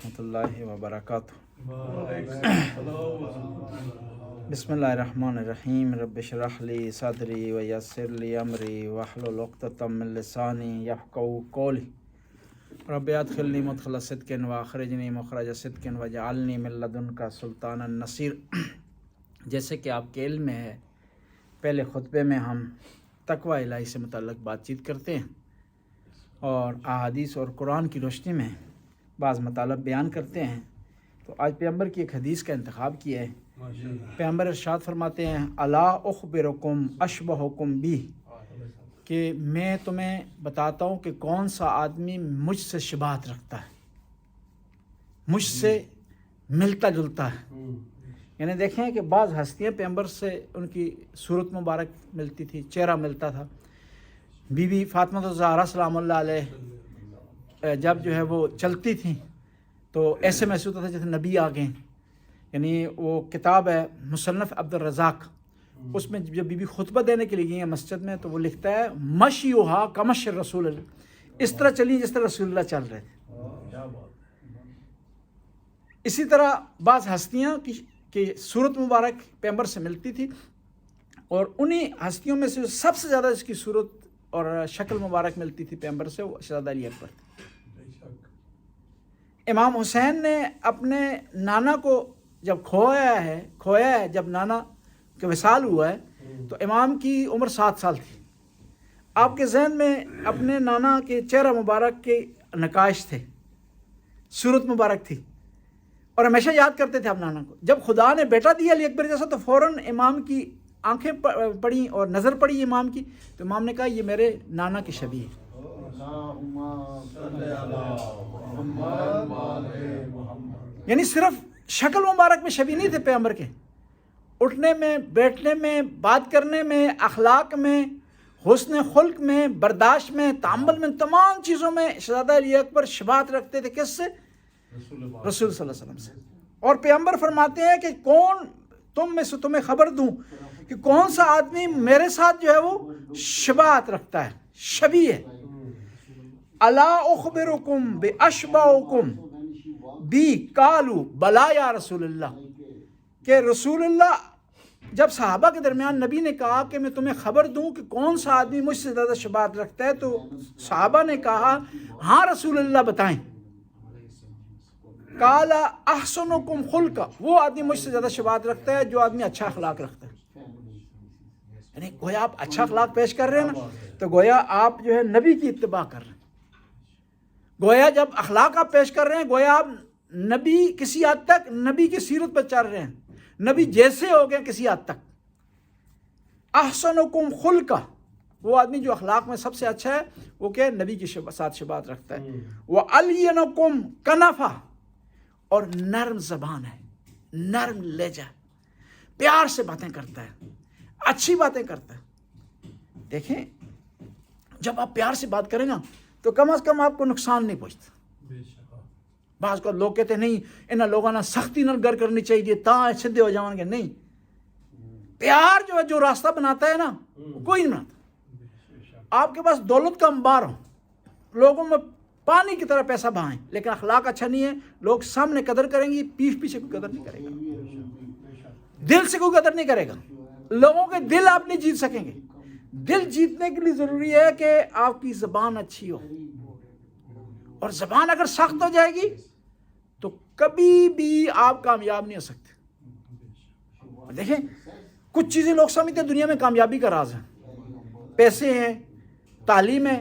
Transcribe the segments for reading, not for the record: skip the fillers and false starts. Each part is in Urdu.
ورحمۃ اللہ وبرکاتہ۔ بسم اللہ الرحمن الرحیم۔ رب اشرح لی صدری ویسر لی امری واحلل عقدۃ من لسانی یفقہوا قولی رب ادخلنی مدخل صدق واخرجنی مخرج صدق واجعلنی من لدنک سلطانا نصیر۔ جیسے کہ آپ کے علم میں ہے، پہلے خطبے میں ہم تقوی الہی سے متعلق بات چیت کرتے ہیں اور احادیث اور قرآن کی روشنی میں بعض مطالب بیان کرتے ہیں۔ تو آج پیغمبر کی ایک حدیث کا انتخاب کیا ہے۔ پیغمبر ارشاد فرماتے ہیں الا اخبرکم اشبہکم بی، کہ میں تمہیں بتاتا ہوں کہ کون سا آدمی مجھ سے شباہت رکھتا ہے، مجھ سے ملتا جلتا ہے۔ یعنی دیکھیں کہ بعض ہستیاں پیغمبر سے ان کی صورت مبارک ملتی تھی، چہرہ ملتا تھا۔ بی بی فاطمہ الزہرا سلام اللہ علیہ جب جو ہے وہ چلتی تھیں تو ایسے محسوس ہوتا تھا جیسے نبی آ گئے۔ یعنی وہ کتاب ہے مصنف عبد الرزاق، اس میں جب بی بی خطبہ دینے کے لیے گئی ہیں مسجد میں تو وہ لکھتا ہے مشیوہا کمش رسول اللہ، اس طرح چلی جس طرح رسول اللہ چل رہے تھے۔ اسی طرح بعض ہستیاں کی صورت مبارک پیغمبر سے ملتی تھی، اور انہی ہستیوں میں سے سب سے زیادہ اس کی صورت اور شکل مبارک ملتی تھی پیغمبر سے، وہ شہزادہ علی اکبر تھے۔ امام حسین نے اپنے نانا کو جب کھویا ہے جب نانا کا وصال ہوا ہے تو امام کی عمر 7 سال تھی۔ آپ کے ذہن میں اپنے نانا کے چہرہ مبارک کے نقائش تھے، صورت مبارک تھی، اور ہمیشہ یاد کرتے تھے آپ نانا کو۔ جب خدا نے بیٹا دیا علی اکبر جیسا تو فوراً امام کی آنکھیں پڑیں اور نظر پڑی امام کی، تو امام نے کہا یہ میرے نانا کی شبیہ ہے۔ یعنی صرف شکل مبارک میں شبیہ نہیں تھے پیغمبر کے، اٹھنے میں، بیٹھنے میں، بات کرنے میں، اخلاق میں، حسن خلق میں، برداشت میں، تعامل میں، تمام چیزوں میں شہزادہ علی اکبر شباہت رکھتے تھے۔ کس سے؟ رسول صلی اللہ علیہ وسلم سے۔ اور پیغمبر فرماتے ہیں کہ کون تم میں سے تمہیں خبر دوں کہ کون سا آدمی میرے ساتھ جو ہے وہ شباہت رکھتا ہے، شبیہ ہے۔ الا اخبرکم باشبہکم بی قالوا بلا یا رسول اللہ، کہ رسول اللہ جب صحابہ کے درمیان نبی نے کہا کہ میں تمہیں خبر دوں کہ کون سا آدمی مجھ سے زیادہ شباہت رکھتا ہے، تو صحابہ نے کہا ہاں رسول اللہ بتائیں۔ قال احسنکم خلقا، وہ آدمی مجھ سے زیادہ شباہت رکھتا ہے جو آدمی اچھا اخلاق رکھتا ہے۔ یعنی گویا آپ اچھا اخلاق پیش کر رہے ہیں نا، تو گویا آپ جو ہے نبی کی اتباع کر رہے ہیں۔ گویا جب اخلاق آپ پیش کر رہے ہیں گویا آپ نبی کسی حد تک نبی کی سیرت پر چل رہے ہیں، نبی جیسے ہو گئے کسی حد تک۔ احسنکم خلقا، وہ آدمی جو اخلاق میں سب سے اچھا ہے وہ کہ نبی کے ساتھ شباہت رکھتا ہے۔ وَأَلْيَنَكُمْ كَنَفًا، اور نرم زبان ہے، نرم لہجہ، پیار سے باتیں کرتا ہے، اچھی باتیں کرتا ہے۔ دیکھیں جب آپ پیار سے بات کریں نا تو کم از کم آپ کو نقصان نہیں پہنچتا۔ بعض کو لوگ کہتے ہیں نہیں انہاں لوگوں نے سختی نال گر کرنی چاہیے تاں سدھے ہو جاؤں گے، نہیں، پیار جو ہے جو راستہ بناتا ہے نا کوئی نہیں بناتا۔ آپ کے پاس دولت کا انبار ہو، لوگوں میں پانی کی طرح پیسہ بہائیں، لیکن اخلاق اچھا نہیں ہے، لوگ سامنے قدر کریں گے، پیٹھ پیچھے کوئی قدر نہیں کرے گا، دل سے کوئی قدر نہیں کرے گا۔ لوگوں کے دل آپ نہیں جیت سکیں گے۔ دل جیتنے کے لیے ضروری ہے کہ آپ کی زبان اچھی ہو، اور زبان اگر سخت ہو جائے گی تو کبھی بھی آپ کامیاب نہیں ہو سکتے۔ دیکھیں کچھ چیزیں لوگ سمجھتے ہیں دنیا میں کامیابی کا راز ہے، پیسے ہیں، تعلیم ہے،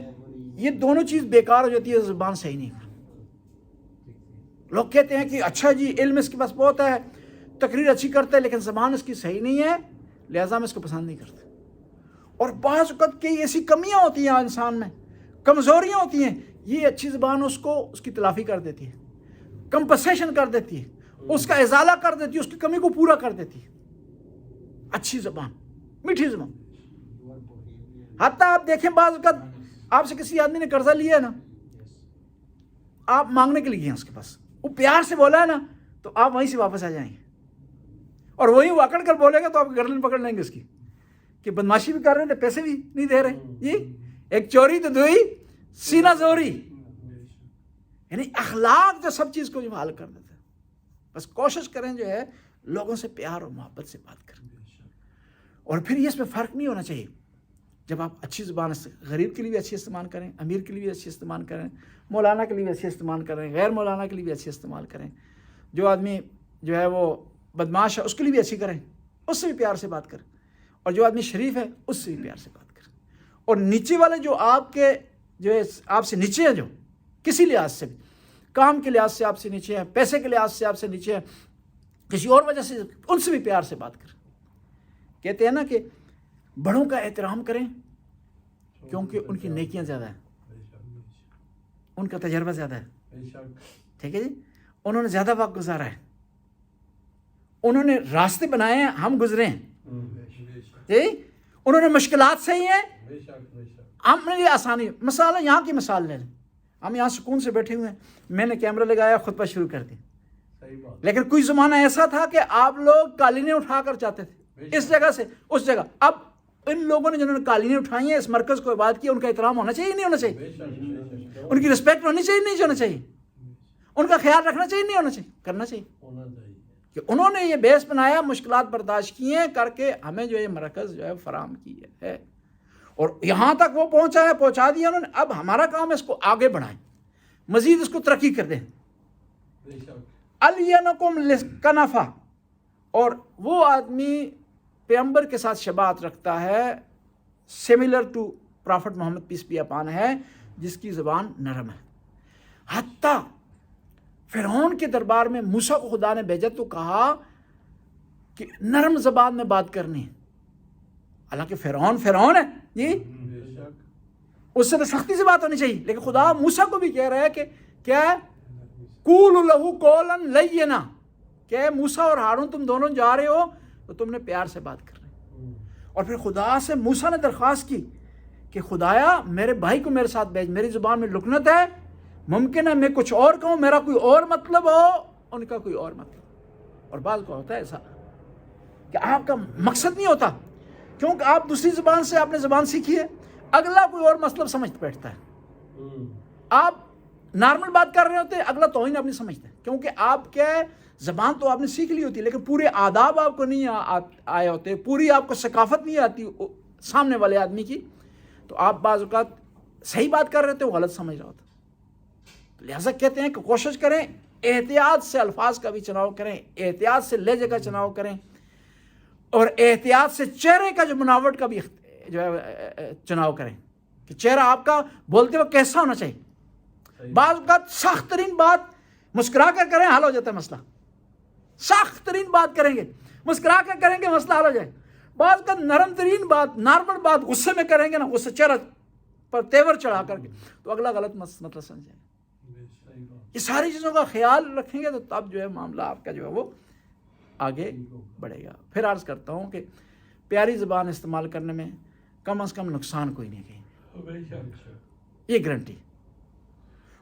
یہ دونوں چیز بیکار ہو جاتی ہے زبان صحیح نہیں۔ لوگ کہتے ہیں کہ اچھا جی علم اس کے پاس بہت ہے، تقریر اچھی کرتا ہے، لیکن زبان اس کی صحیح نہیں ہے، لہٰذا ہم اس کو پسند نہیں کرتے۔ اور بعض اوقات کئی ایسی کمیاں ہوتی ہیں انسان میں، کمزوریاں ہوتی ہیں، یہ اچھی زبان اس کی تلافی کر دیتی ہے، کمپنسیشن کر دیتی ہے، اس کا ازالہ کر دیتی ہے، اس کی کمی کو پورا کر دیتی ہے۔ اچھی زبان، میٹھی زبان۔ حتیٰ آپ دیکھیں بعض اوقات آپ سے کسی آدمی نے قرضہ لیا ہے نا، آپ مانگنے کے لیے گئے ہیں اس کے پاس، وہ پیار سے بولا ہے نا تو آپ وہیں سے واپس آ جائیں گے، اور وہیں وہ اکڑ کر بولے گا تو آپ گردن پکڑ لیں گے اس کی کہ بدماشی بھی کر رہے ہیں پیسے بھی نہیں دے رہے۔ جی ایک چوری تو دوئی سینہ زوری، یعنی اخلاق جو سب چیز کو جو حل کر دیتا ہے. بس کوشش کریں جو ہے لوگوں سے پیار اور محبت سے بات کریں. اور پھر یہ اس میں فرق نہیں ہونا چاہیے. جب آپ اچھی زبان غریب کے لیے بھی اچھی استعمال کریں, امیر کے لیے بھی اچھی استعمال کریں, مولانا کے لیے بھی اچھی استعمال کریں, غیر مولانا کے لیے بھی اچھی استعمال کریں. جو آدمی جو ہے وہ بدماش ہے اس کے لیے بھی اچھی کریں, اس سے بھی پیار سے بات کریں. اور جو آدمی شریف ہے اس سے بھی پیار سے بات کریں. اور نیچے والے جو آپ کے جو ہے آپ سے نیچے ہیں, جو کسی لحاظ سے بھی, کام کے لحاظ سے آپ سے نیچے ہیں, پیسے کے لحاظ سے آپ سے نیچے ہیں, کسی اور وجہ سے, ان سے بھی پیار سے بات کریں. کہتے ہیں نا کہ بڑوں کا احترام کریں کیونکہ ان کی نیکیاں زیادہ ہیں, ان کا تجربہ زیادہ ہے. ٹھیک ہے جی, انہوں نے زیادہ وقت گزارا ہے, انہوں نے راستے بنائے ہیں, ہم گزرے ہیں جی, انہوں نے مشکلات سے ہی ہیں, ہم نے یہ آسانی. مثال یہاں کی مثال لے لیں, ہم یہاں سکون سے بیٹھے ہوئے ہیں, میں نے کیمرہ لگایا, خطبہ شروع کر دی. لیکن کوئی زمانہ ایسا تھا کہ آپ لوگ قالینیں اٹھا کر جاتے تھے اس جگہ سے اس جگہ. اب ان لوگوں نے جنہوں نے قالینیں اٹھائی ہیں, اس مرکز کو آباد کیا, ان کا احترام ہونا چاہیے نہیں ہونا چاہیے, ان کی رسپیکٹ ہونی چاہیے نہیں ہونا چاہیے, ان کا خیال رکھنا چاہیے نہیں ہونا چاہیے, کرنا چاہیے. کہ انہوں نے یہ بیس بنایا, مشکلات برداشت کیے کر کے ہمیں جو یہ مرکز جو ہے فراہم کی ہے, اور یہاں تک وہ پہنچا ہے, پہنچا دیا انہوں نے. اب ہمارا کام ہے اس کو آگے بڑھائیں, مزید اس کو ترقی کر دیں. الینکم لکنفا, اور وہ آدمی پیغمبر کے ساتھ شباہت رکھتا ہے, similar to prophet Muhammad peace be upon ہے, جس کی زبان نرم ہے. حتیٰ فرعون کے دربار میں موسیٰ کو خدا نے بھیجا تو کہا کہ نرم زبان میں بات کرنی ہے. حالانکہ فرعون ہے جی, اس سے تو سختی سے بات ہونی چاہیے, لیکن خدا موسیٰ کو بھی کہہ رہا ہے کہ کیا ہے, قولوا لہ قولا لینا, کہ موسیٰ اور ہارون تم دونوں جا رہے ہو تو تم نے پیار سے بات کرنی. اور پھر خدا سے موسیٰ نے درخواست کی کہ خدایا میرے بھائی کو میرے ساتھ بھیج, میری زبان میں لکنت ہے, ممکن ہے میں کچھ اور کہوں, میرا کوئی اور مطلب ہو, ان کا کوئی اور مطلب. اور بعض کو ہوتا ہے ایسا کہ آپ کا مقصد نہیں ہوتا, کیونکہ آپ دوسری زبان سے آپ نے زبان سیکھی ہے, اگلا کوئی اور مطلب سمجھ بیٹھتا ہے. آپ نارمل بات کر رہے ہوتے ہیں, اگلا توہین آپ نہیں سمجھتے, کیونکہ آپ کیا ہے, زبان تو آپ نے سیکھ لی ہوتی ہے, لیکن پورے آداب آپ کو نہیں آئے ہوتے, پوری آپ کو ثقافت نہیں آتی سامنے والے آدمی کی, تو آپ بعض اوقات صحیح بات کر رہے تھے, وہ غلط سمجھ رہا ہوتا. لہٰذا کہتے ہیں کہ کوشش کریں احتیاط سے الفاظ کا بھی چناؤ کریں, احتیاط سے لہجے کا چناؤ کریں, اور احتیاط سے چہرے کا جو بناوٹ کا بھی جو ہے چناؤ کریں, کہ چہرہ آپ کا بولتے وقت کیسا ہونا چاہیے. بعض اوقات سخت ترین بات مسکرا کر کریں, حل ہو جاتا ہے مسئلہ. سخت ترین بات کریں گے, مسکرا کر کریں گے, مسئلہ حل ہو جائے. بعض اوقات نرم ترین بات, نارمل بات غصے میں کریں گے نا, غصے چہرہ پر تیور چڑھا کر کے, تو اگلا غلط مطلب سمجھے. یہ ساری چیزوں کا خیال رکھیں گے تو تب جو ہے معاملہ آپ کا جو ہے وہ آگے بڑھے گا. پھر عرض کرتا ہوں کہ پیاری زبان استعمال کرنے میں کم از کم نقصان کوئی نہیں کہیں, یہ گارنٹی.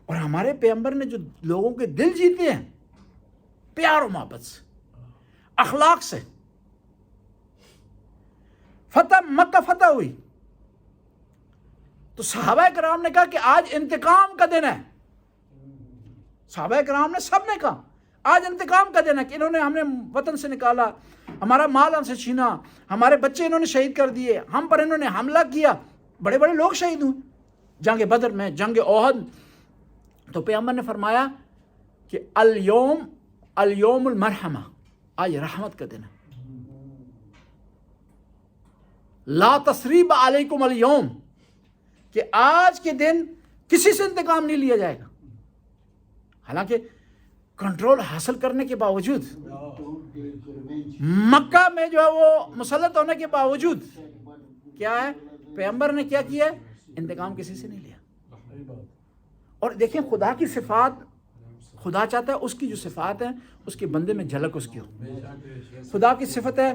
اور ہمارے پیغمبر نے جو لوگوں کے دل جیتے ہیں پیار و محبت سے, اخلاق سے. مکہ فتح ہوئی تو صحابہ کرام نے کہا کہ آج انتقام کا دن ہے. صحابہ کرام نے سب نے کہا آج انتقام کا دن ہے, کہ انہوں نے ہمیں وطن سے نکالا, ہمارا مال ہم سے چھینا, ہمارے بچے انہوں نے شہید کر دیے, ہم پر انہوں نے حملہ کیا, بڑے بڑے لوگ شہید ہوئے جنگ بدر میں, جنگ احد. تو پیغمبر نے فرمایا کہ اليوم المرحمہ, آج رحمت کا دن ہے. لا تثریب علیکم اليوم, کہ آج کے دن کسی سے انتقام نہیں لیا جائے گا. حالانکہ کنٹرول حاصل کرنے کے باوجود, مکہ میں جو ہے وہ مسلط ہونے کے باوجود کیا ہے, پیغمبر نے کیا کیا, انتقام کسی سے نہیں لیا. اور دیکھیں خدا کی صفات, خدا چاہتا ہے اس کی جو صفات ہیں اس کے بندے میں جھلک اس کی ہو. خدا کی صفت ہے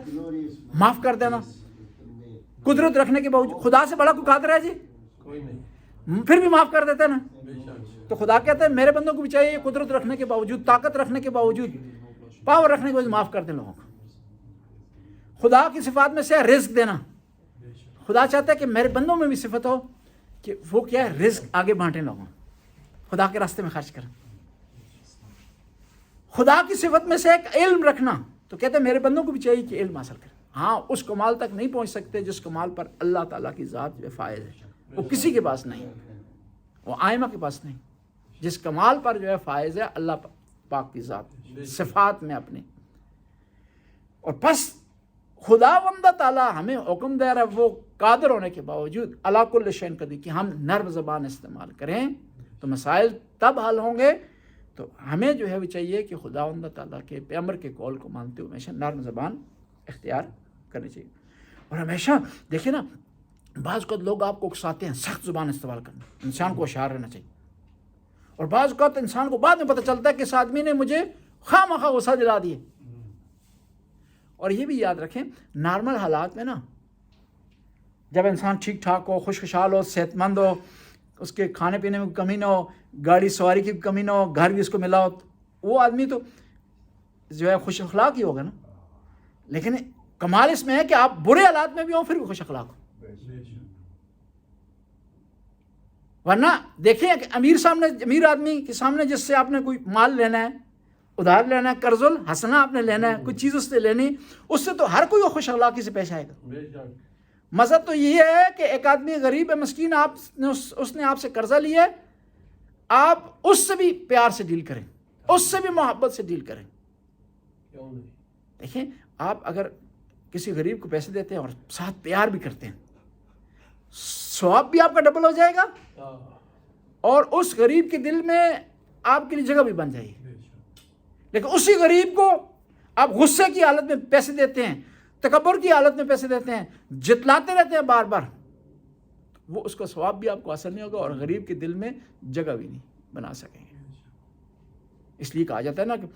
معاف کر دینا, قدرت رکھنے کے باوجود. خدا سے بڑا کوئی قادر ہے جی؟ پھر بھی معاف کر دیتا ہے نا. تو خدا کہتا ہے میرے بندوں کو بھی چاہیے قدرت رکھنے کے باوجود, طاقت رکھنے کے باوجود, پاور رکھنے کے باوجود معاف کر دیں لوگوں کو. خدا کی صفات میں سے رزق دینا. خدا چاہتا ہے کہ میرے بندوں میں بھی صفت ہو کہ وہ کیا ہے, رزق آگے بانٹیں لوگوں, خدا کے راستے میں خرچ کریں. خدا کی صفت میں سے ایک علم رکھنا، تو کہتے ہیں میرے بندوں کو بھی چاہیے کہ علم حاصل کریں. ہاں اس کمال تک نہیں پہنچ سکتے جس کمال پر اللہ تعالیٰ کی ذات جو فائز ہے، وہ کسی کے پاس نہیں، وہ آئمہ کے پاس نہیں. جس کمال پر جو ہے فائز ہے اللہ پاک کی ذات صفات میں اپنے. اور پس خداوند تعالیٰ ہمیں حکم دے رہا ہے وہ قادر ہونے کے باوجود علی کل شیء قدیر کہ ہم نرم زبان استعمال کریں تو مسائل تب حل ہوں گے. تو ہمیں جو ہے وہ چاہیے کہ خداوند تعالیٰ کے پیغمبر کے قول کو مانتے ہوئے ہمیشہ نرم زبان اختیار کرنی چاہیے. اور ہمیشہ دیکھیں نا، بعض اوقات لوگ آپ کو اکساتے ہیں سخت زبان استعمال کرنا، انسان کو ہوشیار رہنا چاہیے. اور بعض اوقات انسان کو بعد میں پتہ چلتا ہے کہ اس آدمی نے مجھے خواہ مخواہ غصہ دلا دیے. اور یہ بھی یاد رکھیں نارمل حالات میں نا، جب انسان ٹھیک ٹھاک ہو، خوش خشحال ہو، صحت مند ہو، اس کے کھانے پینے میں کمی نہ ہو، گاڑی سواری کی کمی نہ ہو، گھر بھی اس کو ملا ہو، تو وہ آدمی تو جو ہے خوش اخلاق ہی ہوگا نا. لیکن کمال اس میں ہے کہ آپ برے حالات میں بھی ہوں پھر بھی خوش اخلاق ہو. ورنہ دیکھیں کہ امیر آدمی کے سامنے جس سے آپ نے کوئی مال لینا ہے، ادھار لینا ہے، قرض الحسنہ آپ نے لینا ہے، کوئی چیز اس سے لینی، اس سے تو ہر کوئی خوش اخلاقی سے پیش آئے گا. مزہ تو یہ ہے کہ ایک آدمی غریب ہے، مسکین، اس نے آپ سے قرضہ لیا ہے، آپ اس سے بھی پیار سے ڈیل کریں، اس سے بھی محبت سے ڈیل کریں. دیکھیں آپ اگر کسی غریب کو پیسے دیتے ہیں اور ساتھ پیار بھی کرتے ہیں، ثواب بھی آپ کا ڈبل ہو جائے گا اور اس غریب کے دل میں آپ کے لیے جگہ بھی بن جائے گی. لیکن اسی غریب کو آپ غصے کی حالت میں پیسے دیتے ہیں، تکبر کی حالت میں پیسے دیتے ہیں، جتلاتے رہتے ہیں بار بار، وہ اس کا ثواب بھی آپ کو حاصل نہیں ہوگا اور غریب کے دل میں جگہ بھی نہیں بنا سکیں گے. اس لیے کہا جاتا ہے نا کہ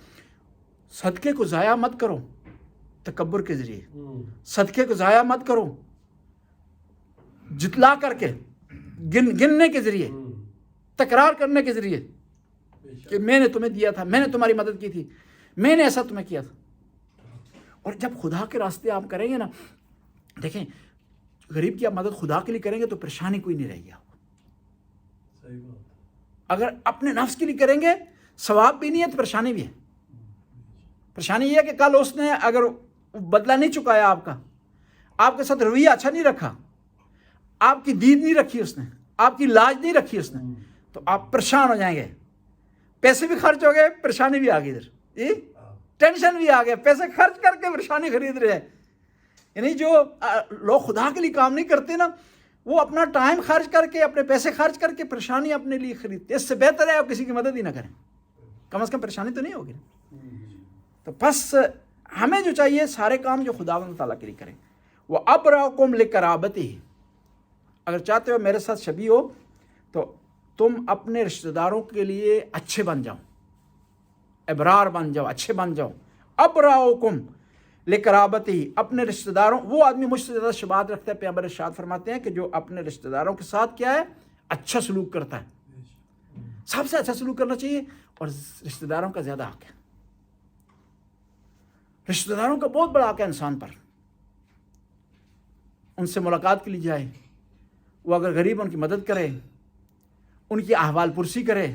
صدقے کو ضائع مت کرو تکبر کے ذریعے، صدقے کو ضائع مت کرو جتلا کر کے، گننے کے ذریعے، تکرار کرنے کے ذریعے کہ میں نے تمہیں دیا تھا، میں نے تمہاری مدد کی تھی، میں نے ایسا تمہیں کیا تھا. اور جب خدا کے راستے آپ کریں گے نا، دیکھیں غریب کی آپ مدد خدا کے لیے کریں گے تو پریشانی کوئی نہیں رہے گی آپ کو. اگر اپنے نفس کے لیے کریں گے ثواب بھی نہیں ہے تو پریشانی بھی ہے. پریشانی یہ ہے کہ کل اس نے اگر بدلہ نہیں چکایا آپ کے ساتھ رویہ اچھا نہیں رکھا، آپ کی دید نہیں رکھی اس نے، آپ کی لاج نہیں رکھی اس نے، تو آپ پریشان ہو جائیں گے. پیسے بھی خرچ ہو گئے، پریشانی بھی آ گئی، ادھر ٹینشن بھی آ گیا، پیسے خرچ کر کے پریشانی خرید رہے ہیں. یعنی جو لوگ خدا کے لیے کام نہیں کرتے نا، وہ اپنا ٹائم خرچ کر کے، اپنے پیسے خرچ کر کے پریشانی اپنے لیے خریدتے. اس سے بہتر ہے آپ کسی کی مدد ہی نہ کریں، کم از کم پریشانی تو نہیں ہوگی. تو بس ہمیں جو چاہیے سارے کام جو خداوند تعالیٰ کے لیے کریں. وہ ابراکم لقرابتی، اگر چاہتے ہو میرے ساتھ شبیہ ہو تو تم اپنے رشتہ داروں کے لیے اچھے بن جاؤ، ابرار بن جاؤ، اچھے بن جاؤ. ابراکم لقرابتی، اپنے رشتہ داروں، وہ آدمی مجھ سے زیادہ شباہت رکھتا ہے، پیغمبر ارشاد فرماتے ہیں کہ جو اپنے رشتہ داروں کے ساتھ کیا ہے، اچھا سلوک کرتا ہے. سب سے اچھا سلوک کرنا چاہیے اور رشتہ داروں کا زیادہ حق ہے. رشتہ داروں کا بہت بڑا حق ہے انسان پر. ان سے ملاقات کے لیے جائے، وہ اگر غریب ان کی مدد کرے، ان کی احوال پرسی کرے،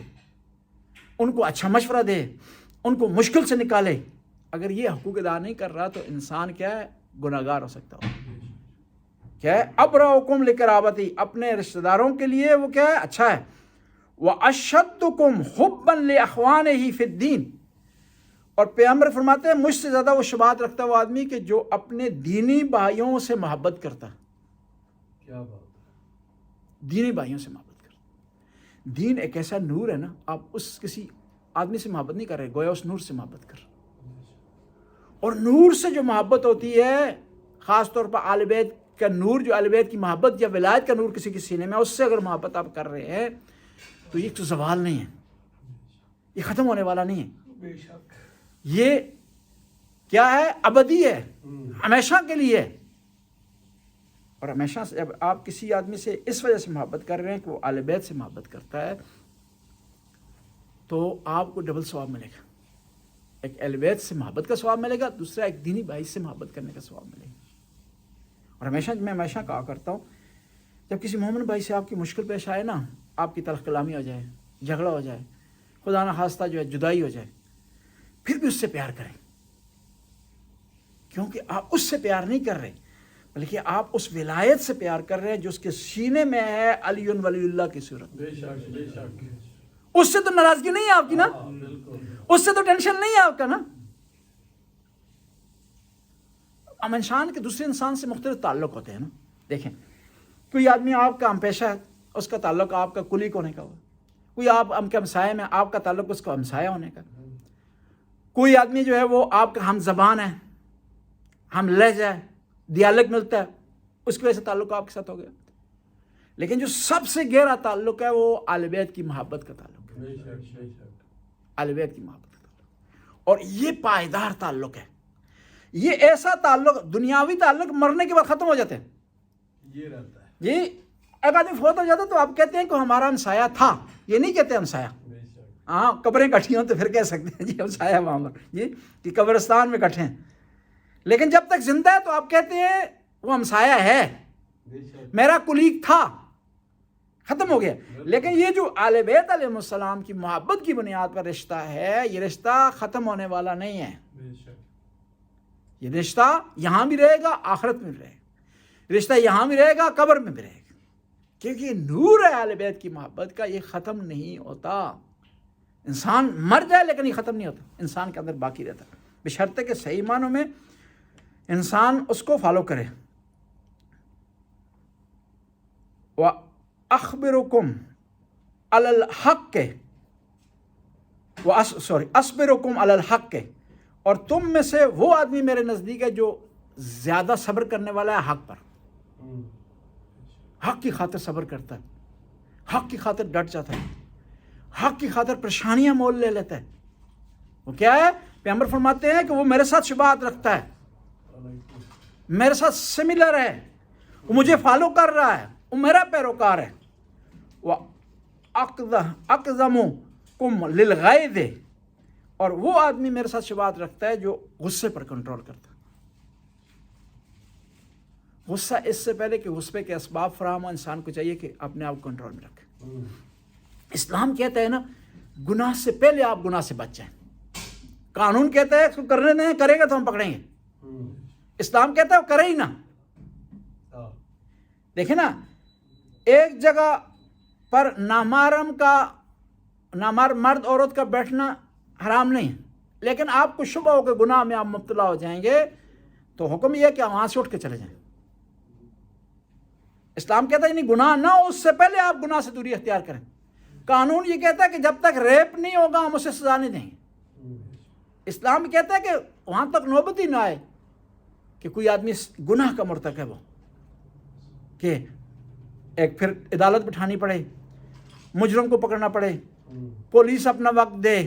ان کو اچھا مشورہ دے، ان کو مشکل سے نکالے. اگر یہ حقوق ادا نہیں کر رہا تو انسان کیا ہے، گناہگار ہو سکتا ہو. کیا ہے، ابراکم لقرابتی، اپنے رشتہ داروں کے لیے وہ کیا ہے، اچھا ہے. واشدکم حبا لاخوانہ فی الدین، اور پیغمبر فرماتے ہیں مجھ سے زیادہ وہ شباہت رکھتا ہے وہ آدمی کہ جو اپنے دینی بھائیوں سے محبت کرتا ہے. کیا بات ہے، دینی بھائیوں سے محبت کرتا. دین ایک ایسا نور ہے نا، آپ اس کسی آدمی سے محبت نہیں کر رہے، گویا اس نور سے محبت کر رہے. اور نور سے جو محبت ہوتی ہے، خاص طور پر آل بیت کا نور، جو آل بیت کی محبت یا ولایت کا نور کسی کے سینے میں، اس سے اگر محبت آپ کر رہے ہیں تو یہ تو زوال نہیں ہے، یہ ختم ہونے والا نہیں ہے. یہ کیا ہے، ابدی ہے، ہمیشہ کے لیے. اور ہمیشہ سے جب آپ کسی آدمی سے اس وجہ سے محبت کر رہے ہیں کہ وہ آل بیت سے محبت کرتا ہے تو آپ کو ڈبل ثواب ملے گا. ایک اہل بیت سے محبت کا ثواب ملے گا، دوسرا ایک دینی بھائی سے محبت کرنے کا ثواب ملے گا. اور میں ہمیشہ کہا کرتا ہوں، جب کسی مومن بھائی سے آپ کی مشکل پیش آئے نا، آپ کی تلخ کلامی ہو جائے، جھگڑا ہو جائے، خدا نہ خواستہ جو ہے جدائی ہو جائے، پھر بھی اس سے پیار کریں، کیونکہ آپ اس سے پیار نہیں کر رہے بلکہ آپ اس ولایت سے پیار کر رہے ہیں جو اس کے سینے میں ہے، علی ولی اللہ کی صورت۔ اس سے تو ناراضگی نہیں ہے آپ کی نا، اس سے تو ٹینشن نہیں ہے آپ کا نا۔ اب انسان کے دوسرے انسان سے مختلف تعلق ہوتے ہیں نا۔ دیکھیں، کوئی آدمی آپ کا ہم پیشہ ہے، اس کا تعلق آپ کا کلیگ ہونے کا ہوا، کوئی آپ کے ہمسائے میں آپ کا تعلق اس کا ہمسایہ ہونے کا، کوئی آدمی جو ہے وہ آپ کا ہم زبان ہے، ہم لہجہ ہے، دیالک ملتا ہے، اس کی وجہ سے تعلق آپ کے ساتھ ہو گیا۔ لیکن جو سب سے گہرا تعلق ہے وہ اہل بیت کی محبت کا تعلق ہے، اہل بیت کی محبت کا تعلق، اور یہ پائیدار تعلق ہے۔ یہ ایسا تعلق، دنیاوی تعلق مرنے کے بعد ختم ہو جاتے ہیں، یہ رہتا ہے جی۔ ایک آدمی فوت ہو جاتا ہے تو آپ کہتے ہیں کہ ہمارا ہمسایہ تھا، یہ نہیں کہتے ہمسایہ۔ ہاں، قبریں کٹھی ہوں تو پھر کہہ سکتے ہیں جی ہمسایہ وہاں پر، جی کہ قبرستان میں کٹھے ہیں، لیکن جب تک زندہ ہے تو آپ کہتے ہیں وہ ہمسایہ ہے، میرا کلیگ تھا، ختم ہو گیا۔ لیکن یہ جو اہل بیت علیہ السلام کی محبت کی بنیاد پر رشتہ ہے، یہ رشتہ ختم ہونے والا نہیں ہے۔ یہ رشتہ یہاں بھی رہے گا، آخرت میں بھی رہے گا، رشتہ یہاں بھی رہے گا، قبر میں بھی رہے گا، کیونکہ یہ نور ہے اہل بیت کی محبت کا، یہ ختم نہیں ہوتا۔ انسان مر جائے لیکن یہ ختم نہیں ہوتا، انسان کے اندر باقی رہتا، بشرطے کہ صحیح معنوں میں انسان اس کو فالو کرے۔ وَأَخْبِرُكُمْ عَلَى الْحَقِّ أَصْبِرُكُمْ عَلَى الْحَقِّ، اور تم میں سے وہ آدمی میرے نزدیک ہے جو زیادہ صبر کرنے والا ہے حق پر، حق کی خاطر صبر کرتا ہے، حق کی خاطر ڈٹ جاتا ہے، حق کی خاطر پریشانیاں مول لے لیتا ہے۔ وہ کیا ہے؟ پیغمبر فرماتے ہیں کہ وہ میرے ساتھ شباہت رکھتا ہے، میرے ساتھ سملر ہے، وہ مجھے فالو کر رہا ہے، وہ میرا پیروکار ہے۔ وَأَقْزَمُكُمْ لِلْغَيْظِ، اور وہ آدمی میرے ساتھ شباہت رکھتا ہے جو غصے پر کنٹرول کرتا ہے۔ غصہ اس سے پہلے کہ غصے کے اسباب فراہم ہو، انسان کو چاہیے کہ اپنے آپ کو کنٹرول میں رکھے۔ اسلام کہتا ہے نا، گناہ سے پہلے آپ گناہ سے بچ جائیں۔ قانون کہتا ہے اس کو کرنے دیں، کرے گا تو ہم پکڑیں گے۔ اسلام کہتا ہے وہ کرے ہی نہ۔ دیکھیں نا، ایک جگہ پر مرد عورت کا بیٹھنا حرام نہیں ہے، لیکن آپ کو شبہ ہو کہ گناہ میں آپ مبتلا ہو جائیں گے تو حکم یہ ہے کہ آپ وہاں سے اٹھ کے چلے جائیں۔ اسلام کہتا ہے نہیں، گناہ نہ ہو اس سے پہلے آپ گناہ سے دوری اختیار کریں۔ قانون یہ کہتا ہے کہ جب تک ریپ نہیں ہوگا ہم اسے سزا نہیں دیں گے۔ اسلام کہتا ہے کہ وہاں تک نوبت ہی نہ آئے کہ کوئی آدمی گناہ کا مرتکب ہو، کہ ایک پھر عدالت بٹھانی پڑے، مجرم کو پکڑنا پڑے، پولیس اپنا وقت دے،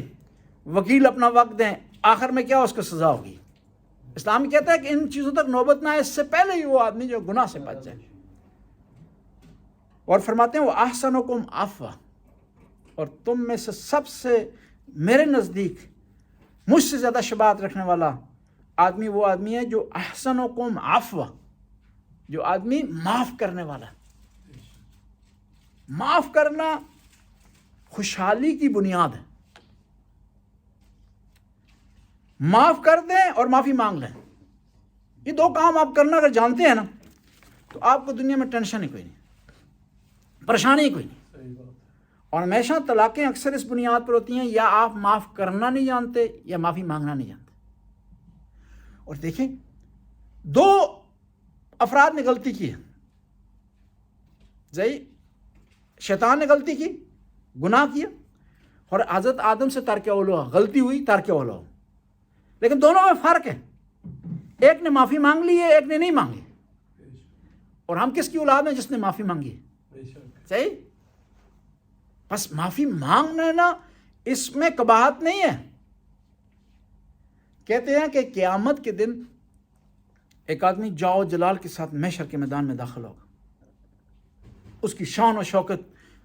وکیل اپنا وقت دیں، آخر میں کیا اس کو سزا ہوگی۔ اسلام کہتا ہے کہ ان چیزوں تک نوبت نہ آئے اس سے پہلے ہی وہ آدمی جو گناہ سے بچ جائے۔ اور فرماتے ہیں وہ احسنکم عفوا، اور تم میں سے سب سے میرے نزدیک مجھ سے زیادہ شباہت رکھنے والا آدمی وہ آدمی ہے جو احسنکم عفوا، جو آدمی معاف کرنے والا ہے۔ معاف کرنا خوشحالی کی بنیاد ہے۔ معاف کر دیں اور معافی مانگ لیں، یہ دو کام آپ کرنا اگر جانتے ہیں نا تو آپ کو دنیا میں ٹینشن ہی کوئی نہیں، پریشانی ہی کوئی نہیں۔ اور ہمیشہ طلاقیں اکثر اس بنیاد پر ہوتی ہیں، یا آپ معاف کرنا نہیں جانتے یا معافی مانگنا نہیں جانتے۔ اور دیکھیں، دو افراد نے غلطی کی ہے، شیطان نے غلطی کی، گناہ کیا، اور حضرت آدم سے ترک اولو غلطی ہوئی، ترک اولو، لیکن دونوں میں فرق ہے، ایک نے معافی مانگ لی ہے، ایک نے نہیں مانگی۔ اور ہم کس کی اولاد ہیں؟ جس نے معافی مانگی ہے، صحیح؟ بس معافی مانگنا نا، اس میں قباحت نہیں ہے۔ کہتے ہیں کہ قیامت کے دن ایک آدمی جاؤ جلال کے ساتھ محشر کے میدان میں داخل ہوگا، اس کی شان و شوکت،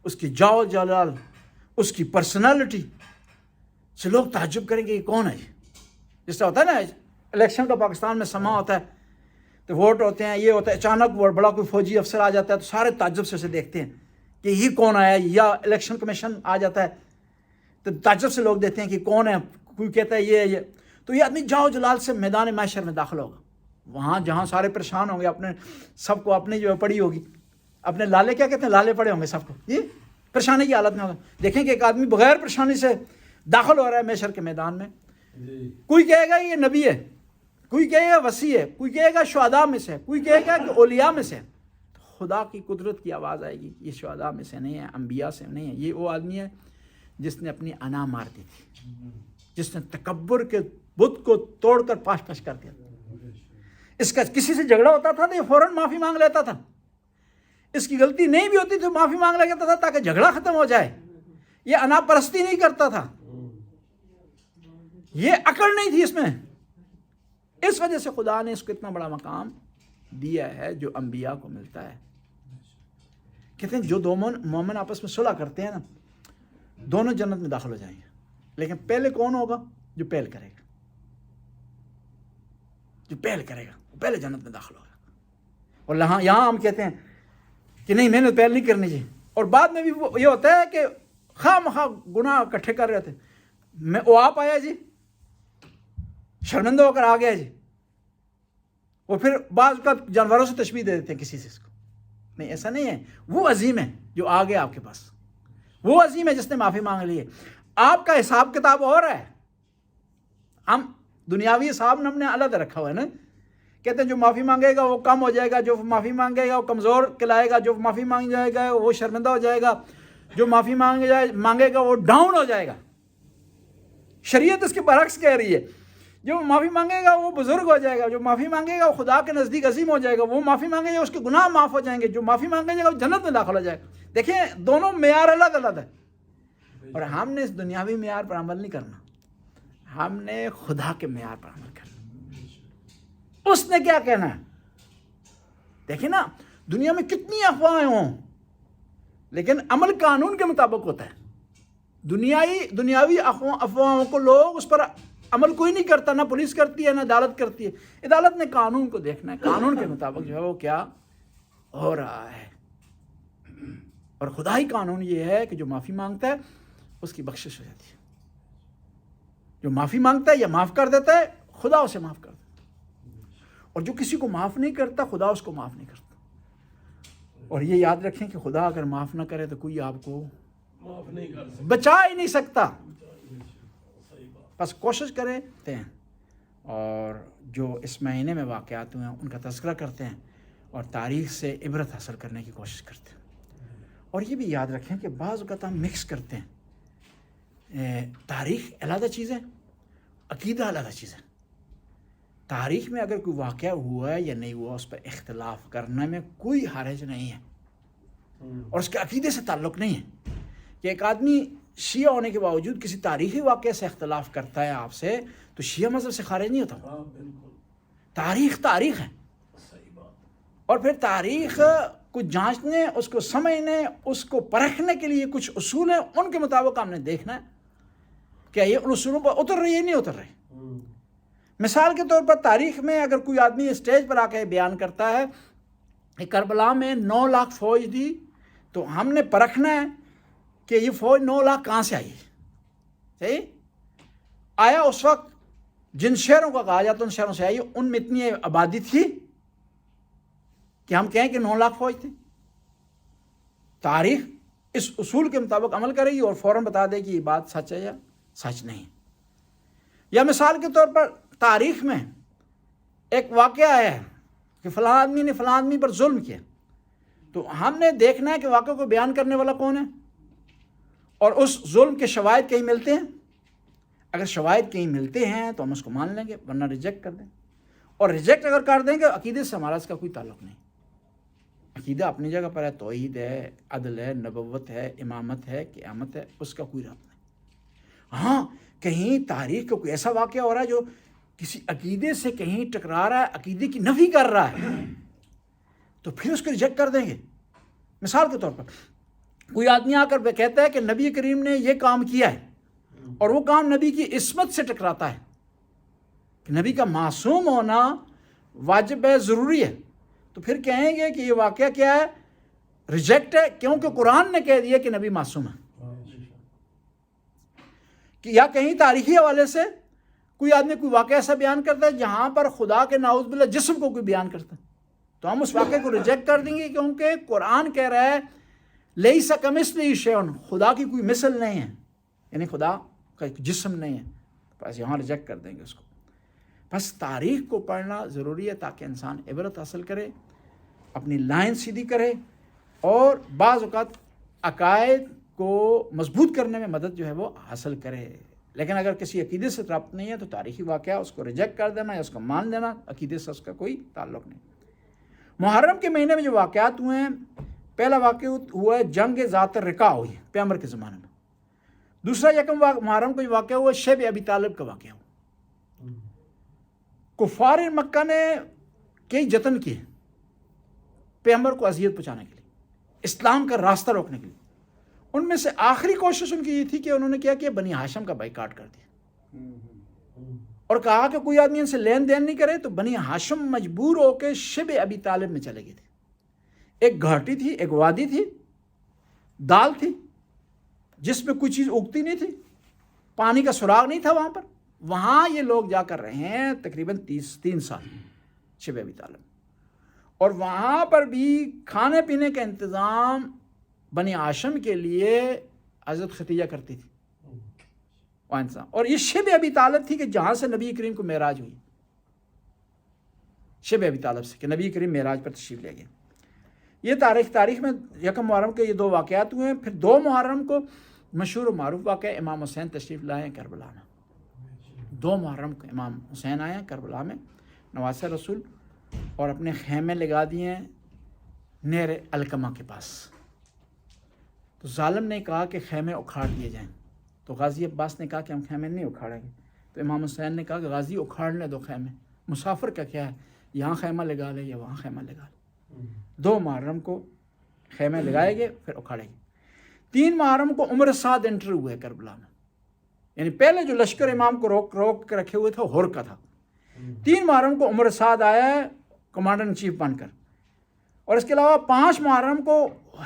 اس کی جاؤ جلال، اس کی پرسنالٹی سے لوگ تعجب کریں گے یہ کون ہے۔ جس طرح ہوتا ہے نا الیکشن کا پاکستان میں سما ہوتا ہے تو ووٹ ہوتے ہیں، یہ ہوتا ہے، اچانک بڑا کوئی فوجی افسر آ جاتا ہے تو سارے تعجب سے اسے دیکھتے ہیں کہ یہ کون آیا، یا الیکشن کمیشن آ جاتا ہے تو تعجب سے لوگ دیکھتے ہیں کہ کون ہے، کوئی کہتا ہے یہ تو یہ آدمی جاؤ جلال سے میدان محشر میں داخل ہوگا، وہاں جہاں سارے پریشان ہوں گے، اپنے سب کو اپنی جو پڑی ہوگی، اپنے لالے کیا کہتے ہیں، لالے پڑے ہوں گے سب کو، یہ پریشانی کی حالت میں ہوگا۔ دیکھیں کہ ایک آدمی بغیر پریشانی سے داخل ہو رہا ہے محشر کے میدان میں، کوئی کہے گا یہ نبی ہے، کوئی کہے گا وسیع ہے، کوئی کہے گا شہداء میں سے، کوئی کہے گا کہ اولیاء میں سے۔ خدا کی قدرت کی آواز آئے گی، یہ شہداء میں سے نہیں ہے، انبیاء سے نہیں ہے، یہ وہ آدمی ہے جس نے اپنی انا مار دی تھی، جس نے تکبر کے بت کو توڑ کر پاش پاش کر دیا۔ اس کا کسی سے جھگڑا ہوتا تھا تو یہ فوراً معافی مانگ لیتا تھا، اس کی غلطی نہیں بھی ہوتی تو معافی مانگ لیتا تھا تاکہ جھگڑا ختم ہو جائے۔ یہ انا پرستی نہیں کرتا تھا، یہ عقل نہیں تھی اس میں۔ اس وجہ سے خدا نے اس کو اتنا بڑا مقام دیا ہے جو انبیاء کو ملتا ہے۔ کہتے ہیں جو دو مومن آپس میں صلح کرتے ہیں نا، دونوں جنت میں داخل ہو جائیں گے، لیکن پہلے کون ہوگا؟ جو پہل کرے گا، جو پہل کرے گا وہ پہلے جنت میں داخل ہوگا۔ اور یہاں ہم کہتے ہیں کہ نہیں، میں نے پہل نہیں کرنی چاہیے، اور بعد میں بھی یہ ہوتا ہے کہ خواہ مخواہ گناہ اکٹھے کر رہے تھے، وہ آپ آیا جی، شرمندہ ہو کر آ گیا جی، وہ پھر بعض کا جانوروں سے تشبیہ دے دیتے ہیں کسی سے، اس کو نہیں، ایسا نہیں ہے۔ وہ عظیم ہے جو آ گیا آپ کے پاس، وہ عظیم ہے جس نے معافی مانگ لی ہے۔ آپ کا حساب کتاب اور ہے، ہم دنیاوی حساب نے ہم نے الگ رکھا ہوا ہے نا۔ کہتے ہیں جو معافی مانگے گا وہ کم ہو جائے گا، جو معافی مانگے گا وہ کمزور کہلائے گا، جو معافی مانگ جائے گا وہ شرمندہ ہو جائے گا، جو معافی مانگے گا وہ ڈاؤن ہو جائے گا۔ شریعت اس کے برعکس کہہ رہی ہے، جو معافی مانگے گا وہ بزرگ ہو جائے گا، جو معافی مانگے گا وہ خدا کے نزدیک عظیم ہو جائے گا، وہ معافی مانگے گا اس کے گناہ معاف ہو جائیں گے، جو معافی مانگے گا وہ جنت میں داخل ہو جائے گا۔ دیکھیں دونوں معیار الگ الگ ہے، اور ہم نے اس دنیاوی معیار پر عمل نہیں کرنا، ہم نے خدا کے معیار پر عمل کرنا۔ اس نے کیا کہنا ہے؟ دیکھیں نا، دنیا میں کتنی افواہیں ہوں لیکن عمل قانون کے مطابق ہوتا ہے۔ دنیاوی افواہوں کو لوگ اس پر عمل کوئی نہیں کرتا، نہ پولیس کرتی ہے نہ عدالت کرتی ہے۔ عدالت نے قانون کو دیکھنا ہے، قانون کے مطابق جو ہے وہ کیا ہو رہا ہے۔ اور خدائی قانون یہ ہے کہ جو معافی مانگتا ہے اس کی بخشش ہو جاتی ہے، جو معافی مانگتا ہے یا معاف کر دیتا ہے خدا اسے معاف کر دیتا ہے، اور جو کسی کو معاف نہیں کرتا خدا اس کو معاف نہیں کرتا۔ اور یہ یاد رکھیں کہ خدا اگر معاف نہ کرے تو کوئی آپ کو معاف نہیں کر سکتا، بچا ہی نہیں سکتا۔ بس کوشش کرتے ہیں، اور جو اس مہینے میں واقعات ہوئے ہیں ان کا تذکرہ کرتے ہیں، اور تاریخ سے عبرت حاصل کرنے کی کوشش کرتے ہیں۔ اور یہ بھی یاد رکھیں کہ بعض اوقات ہم مکس کرتے ہیں، تاریخ علیحدہ چیز ہے، عقیدہ علیحدہ چیز ہے۔ تاریخ میں اگر کوئی واقعہ ہوا ہے یا نہیں ہوا اس پر اختلاف کرنے میں کوئی حرج نہیں ہے، اور اس کے عقیدے سے تعلق نہیں ہے کہ ایک آدمی شیعہ ہونے کے باوجود کسی تاریخی واقعے سے اختلاف کرتا ہے آپ سے تو شیعہ مذہب سے خارج نہیں ہوتا۔ تاریخ ہے، اور پھر تاریخ کو جانچنے، اس کو سمجھنے، اس کو پرکھنے کے لیے کچھ اصول ہیں، ان کے مطابق ہم نے دیکھنا ہے کہ یہ ان اصولوں پر اتر رہی ہے نہیں اتر رہی۔ مثال کے طور پر تاریخ میں اگر کوئی آدمی اسٹیج پر آ کے بیان کرتا ہے کہ کربلا میں 9 لاکھ فوج تھی، تو ہم نے پرکھنا ہے کہ یہ فوج 9 لاکھ کہاں سے آئی ہے۔ صحیح؟ آیا اس وقت جن شہروں کا کہا جاتا ہے ان شہروں سے آئی، ان میں اتنی آبادی تھی کہ ہم کہیں کہ 9 لاکھ فوج تھی؟ تاریخ اس اصول کے مطابق عمل کرے گی اور فوراً بتا دے کہ یہ بات سچ ہے یا سچ نہیں۔ یا مثال کے طور پر تاریخ میں ایک واقعہ ہے کہ فلاں آدمی نے فلاں آدمی پر ظلم کیا، تو ہم نے دیکھنا ہے کہ واقعہ کو بیان کرنے والا کون ہے، اور اس ظلم کے شواہد کہیں ملتے ہیں۔ اگر شواہد کہیں ملتے ہیں تو ہم اس کو مان لیں گے، ورنہ ریجیکٹ کر دیں، اور ریجیکٹ اگر کر دیں گے عقیدے سے ہمارا اس کا کوئی تعلق نہیں۔ عقیدہ اپنی جگہ پر ہے، توحید ہے، عدل ہے، نبوت ہے، امامت ہے، قیامت ہے، اس کا کوئی رابطہ نہیں۔ ہاں کہیں تاریخ کا کوئی ایسا واقعہ ہو رہا ہے جو کسی عقیدے سے کہیں ٹکرا رہا ہے، عقیدے کی نفی کر رہا ہے، تو پھر اس کو ریجیکٹ کر دیں گے۔ مثال کے طور پر کوئی آدمی آ کر کہتا ہے کہ نبی کریم نے یہ کام کیا ہے، اور وہ کام نبی کی عصمت سے ٹکراتا ہے، کہ نبی کا معصوم ہونا واجب ہے، ضروری ہے، تو پھر کہیں گے کہ یہ واقعہ کیا ہے، ریجیکٹ ہے، کیونکہ قرآن نے کہہ دیا کہ نبی معصوم ہے۔ یا کہیں تاریخی حوالے سے کوئی آدمی کوئی واقعہ ایسا بیان کرتا ہے جہاں پر خدا کے نعوذ باللہ جسم کو کوئی بیان کرتا ہے تو ہم اس واقعے کو ریجیکٹ کر دیں گے، کیونکہ قرآن کہہ رہا ہے لیس کمثلہ شیء، خدا کی کوئی مثل نہیں ہے، یعنی خدا کا ایک جسم نہیں ہے، بس یہاں ریجیکٹ کر دیں گے اس کو۔ بس تاریخ کو پڑھنا ضروری ہے تاکہ انسان عبرت حاصل کرے، اپنی لائن سیدھی کرے، اور بعض اوقات عقائد کو مضبوط کرنے میں مدد جو ہے وہ حاصل کرے۔ لیکن اگر کسی عقیدے سے رابط نہیں ہے تو تاریخی واقعہ اس کو ریجیکٹ کر دینا یا اس کو مان لینا، عقیدے سے اس کا کوئی تعلق نہیں۔ محرم کے مہینے میں جو واقعات ہوئے ہیں، پہلا واقعہ ہوا ہے جنگ ذات الرقاع ہوئی ہے پیغمبر کے زمانے میں۔ دوسرا یکم محرم کو جو واقعہ ہوا شیب ابی طالب کا واقعہ ہوا۔ کفار مکہ نے کئی جتن کیے پیغمبر کو اذیت پہنچانے کے لیے، اسلام کا راستہ روکنے کے لیے۔ ان میں سے آخری کوشش ان کی یہ تھی کہ انہوں نے کیا بنی ہاشم کا بائیکاٹ کر دیا اور کہا کہ کوئی آدمی ان سے لین دین نہیں کرے، تو بنی ہاشم مجبور ہو کے شیب ابی طالب میں چلے گئے تھے۔ ایک گھاٹی تھی، ایک وادی تھی، دال تھی جس میں کوئی چیز اگتی نہیں تھی، پانی کا سراغ نہیں تھا وہاں پر۔ وہاں یہ لوگ جا کر رہے ہیں تقریباً 3 سال شیب ابی طالب، اور وہاں پر بھی کھانے پینے کا انتظام بنی ہاشم کے لیے حضرت ختیجہ کرتی تھی اور یہ شیب ابی طالب تھی کہ جہاں سے نبی کریم کو معراج ہوئی، شیب ابی طالب سے کہ نبی کریم معراج پر تشریف لے گئے۔ یہ تاریخ میں یکم محرم کے یہ 2 واقعات ہوئے ہیں۔ پھر 2 محرم کو مشہور و معروف واقعہ امام حسین تشریف لائے ہیں کربلا میں۔ 2 محرم کو امام حسین آئے ہیں کربلا میں نواسہ رسول، اور اپنے خیمے لگا دیے ہیں نہر الکما کے پاس۔ تو ظالم نے کہا کہ خیمے اکھاڑ دیے جائیں، تو غازی عباس نے کہا کہ ہم خیمے نہیں اکھاڑیں گے۔ تو امام حسین نے کہا کہ غازی اکھاڑنے دو خیمے، مسافر کا کیا ہے، یہاں خیمہ لگا لے یا وہاں خیمہ لگا لے۔ 2 محرم کو خیمے لگائے گئے، پھر اکھاڑے گئے۔ 3 محرم کو عمر سعد انٹر ہوئے کربلا میں، یعنی پہلے جو لشکر امام کو روک کے رکھے ہوئے تھے ہور کا تھا۔ 3 محرم کو عمر سعد آیا ہے کمانڈر ان چیف بن کر، اور اس کے علاوہ 5 محرم کو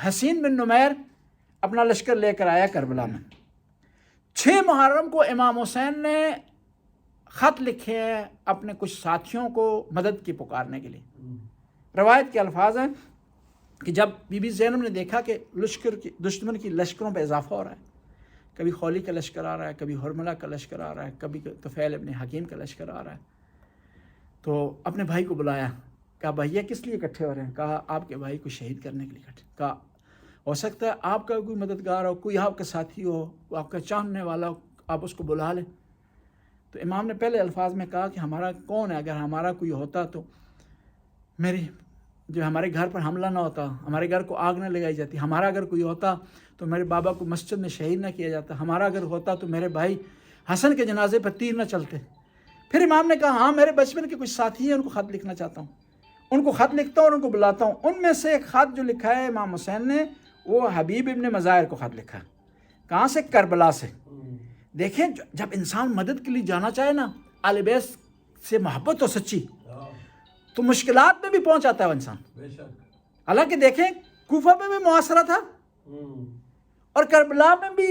حسین بن نمیر اپنا لشکر لے کر آیا کربلا میں۔ 6 محرم کو امام حسین نے خط لکھے ہیں اپنے کچھ ساتھیوں کو مدد کی پکارنے کے لیے۔ روایت کے الفاظ ہیں کہ جب بی بی زینب نے دیکھا کہ دشمن کی لشکروں پہ اضافہ ہو رہا ہے، کبھی خولی کا لشکر آ رہا ہے، کبھی حرملہ کا لشکر آ رہا ہے، کبھی طفیل ابن حکیم کا لشکر آ رہا ہے، تو اپنے بھائی کو بلایا، کہا بھیا کس لیے اکٹھے ہو رہے ہیں؟ کہا آپ کے بھائی کو شہید کرنے کے لیے اکٹھے۔ کہا ہو سکتا ہے آپ کا کوئی مددگار ہو، کوئی آپ کا ساتھی ہو، آپ کا چاہنے والا ہو، آپ اس کو بلا لیں۔ تو امام نے پہلے الفاظ میں کہا کہ ہمارا کون ہے، اگر ہمارا کوئی ہوتا تو ہمارے گھر پر حملہ نہ ہوتا، ہمارے گھر کو آگ نہ لگائی جاتی، ہمارا اگر کوئی ہوتا تو میرے بابا کو مسجد میں شہید نہ کیا جاتا، ہمارا اگر ہوتا تو میرے بھائی حسن کے جنازے پر تیر نہ چلتے۔ پھر امام نے کہا ہاں میرے بچپن کے کچھ ساتھی ہیں، ان کو خط لکھنا چاہتا ہوں، ان کو خط لکھتا ہوں اور ان کو بلاتا ہوں۔ ان میں سے ایک خط جو لکھا ہے امام حسین نے، وہ حبیب ابن مظاہر کو خط لکھا ہے۔ کہاں سے؟ کربلا سے۔ دیکھیں جب انسان مدد کے لیے جانا چاہے نا، اہل بیت سے محبت ہو سچی، تو مشکلات میں بھی پہنچ آتا ہے وہ انسان۔ حالانکہ دیکھیں کوفہ میں بھی محاصرہ تھا اور کربلا میں بھی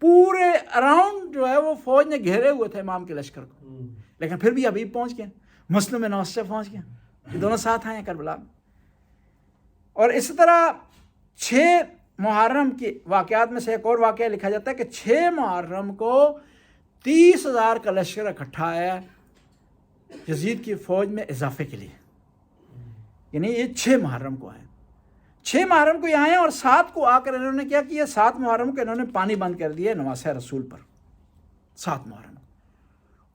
پورے اراؤنڈ جو ہے وہ فوج نے گھیرے ہوئے تھے امام کے لشکر کو، لیکن پھر بھی حبیب پہنچ گئے، مسلم بن عوف پہنچ گئے، یہ دونوں ساتھ آئے ہیں کربلا میں۔ اور اسی طرح 6 محرم کے واقعات میں سے ایک اور واقعہ لکھا جاتا ہے کہ 6 محرم کو 30,000 کا لشکر اکٹھا آیا یزید کی فوج میں اضافے کے لیے، یعنی یہ 6 محرم کو آئے۔ 6 محرم کو یہ آئے اور 7 کو آ کر انہوں نے کیا کیا، 7 محرم کو انہوں نے پانی بند کر دیا نواسہ رسول پر، 7 محرم کو۔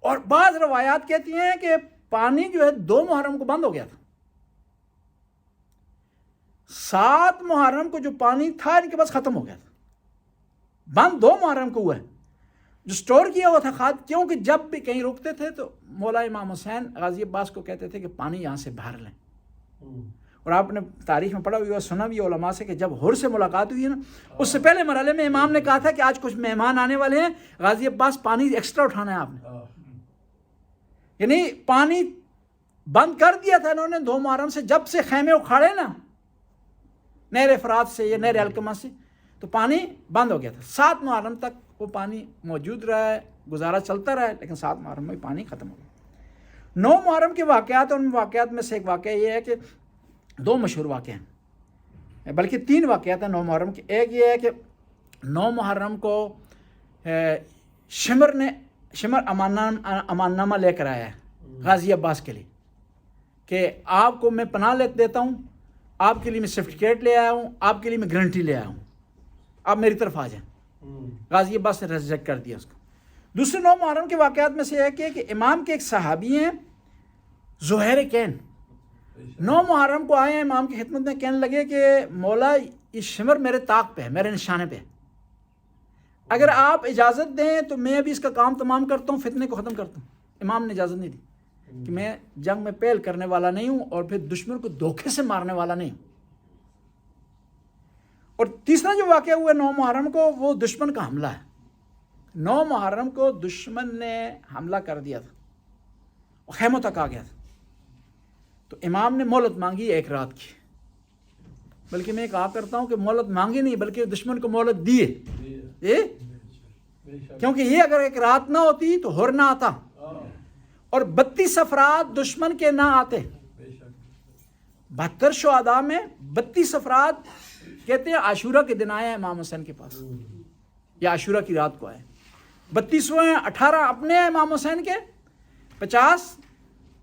اور بعض روایات کہتی ہیں کہ پانی جو ہے 2 محرم کو بند ہو گیا تھا، 7 محرم کو جو پانی تھا ان کے پاس ختم ہو گیا تھا، بند 2 محرم کو ہوا ہے، جو سٹور کیا ہوا تھا کھاد، کیونکہ جب بھی کہیں رکتے تھے تو مولا امام حسین غازی عباس کو کہتے تھے کہ پانی یہاں سے بھر لیں۔ اور آپ نے تاریخ میں پڑھا ہوئی اور سنا بھی علماء سے کہ جب ہر سے ملاقات ہوئی ہے نا، اس سے پہلے مرحلے میں امام نے کہا تھا کہ آج کچھ مہمان آنے والے ہیں، غازی عباس پانی ایکسٹرا اٹھانا ہے آپ نے، یعنی پانی بند کر دیا تھا انہوں نے 2 محرم سے۔ جب سے خیمے اکھاڑے نا نہر افرات سے یا نہر الکما سے، تو پانی بند ہو گیا تھا۔ 7 محرم تک وہ پانی موجود رہا ہے گزارا چلتا رہا ہے، لیکن 7 محرم میں پانی ختم ہو گیا۔ 9 محرم کے واقعات، ان واقعات میں سے ایک واقعہ یہ ہے کہ 2 مشہور واقعے ہیں، بلکہ 3 واقعات ہیں 9 محرم کے۔ ایک یہ ہے کہ 9 محرم کو شمر امان نامہ لے کر آیا ہے غازی عباس کے لیے کہ آپ کو میں پناہ لے دیتا ہوں، آپ کے لیے میں سرٹیفکیٹ لے آیا ہوں، آپ کے لیے میں گارنٹی لے آیا ہوں، آپ میری طرف آ جائیں۔ غازی عباس نے ریجیکٹ کر دیا اس کو۔ دوسرے 9 محرم کے واقعات میں سے ایک ہے کہ امام کے ایک صحابی ہیں زہیر کین، 9 محرم کو آئے ہیں امام کی خدمت میں، کہنے لگے کہ مولا یہ شمر میرے طاق پہ ہے، میرے نشانے پہ ہے، اگر آپ اجازت دیں تو میں ابھی اس کا کام تمام کرتا ہوں، فتنے کو ختم کرتا ہوں۔ امام نے اجازت نہیں دی کہ میں جنگ میں پہل کرنے والا نہیں ہوں اور پھر دشمن کو دھوکے سے مارنے والا نہیں ہوں۔ اور تیسرا جو واقعہ ہوا 9 محرم کو، وہ دشمن کا حملہ ہے۔ 9 محرم کو دشمن نے حملہ کر دیا تھا اور خیموں تک آ گیا تھا، تو امام نے مہلت مانگی 1 رات کی، بلکہ میں کہا کرتا ہوں کہ مہلت مانگی نہیں بلکہ دشمن کو مہلت دیے، کیونکہ یہ اگر 1 رات نہ ہوتی تو ہر نہ آتا اور 32 افراد دشمن کے نہ آتے۔ 72 شہداء میں 32 افراد کہتے ہیں عاشورہ کے دن آئے ہیں امام حسین کے پاس، یا عاشورہ کی رات کو آئے۔ 32 وہ ہیں، 18 اپنے ہیں امام حسین کے، 50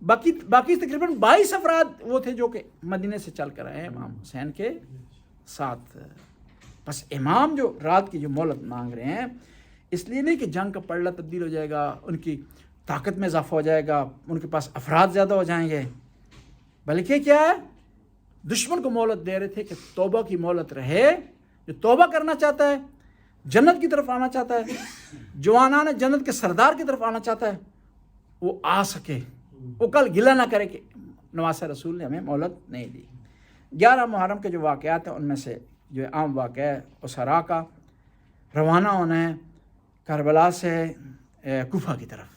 باقی تقریباً 22 افراد وہ تھے جو کہ مدینے سے چل کر آئے ہیں امام حسین کے ساتھ۔ بس امام جو رات کی جو مہلت مانگ رہے ہیں، اس لیے نہیں کہ جنگ کا پڑلا تبدیل ہو جائے گا، ان کی طاقت میں اضافہ ہو جائے گا، ان کے پاس افراد زیادہ ہو جائیں گے، بلکہ کیا ہے، دشمن کو مہلت دے رہے تھے کہ توبہ کی مہلت رہے، جو توبہ کرنا چاہتا ہے، جنت کی طرف آنا چاہتا ہے، جوانان جنت کے سردار کی طرف آنا چاہتا ہے، وہ آ سکے، وہ کل گلہ نہ کرے کہ نواسہ رسول نے ہمیں مہلت نہیں دی۔ 11 محرم کے جو واقعات ہیں ان میں سے جو عام واقعہ ہے اسرا کا روانہ ہونا ہے کربلا سے کوفہ کی طرف،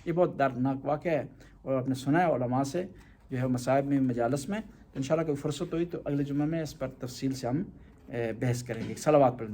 یہ بہت دردناک واقعہ ہے اور آپ نے سنا ہے علماء سے جو ہے مصائب میں مجالس میں، تو انشاءاللہ کوئی فرصت ہوئی تو اگلے جمعہ میں اس پر تفصیل سے ہم بحث کریں گے۔ صلوات پڑھ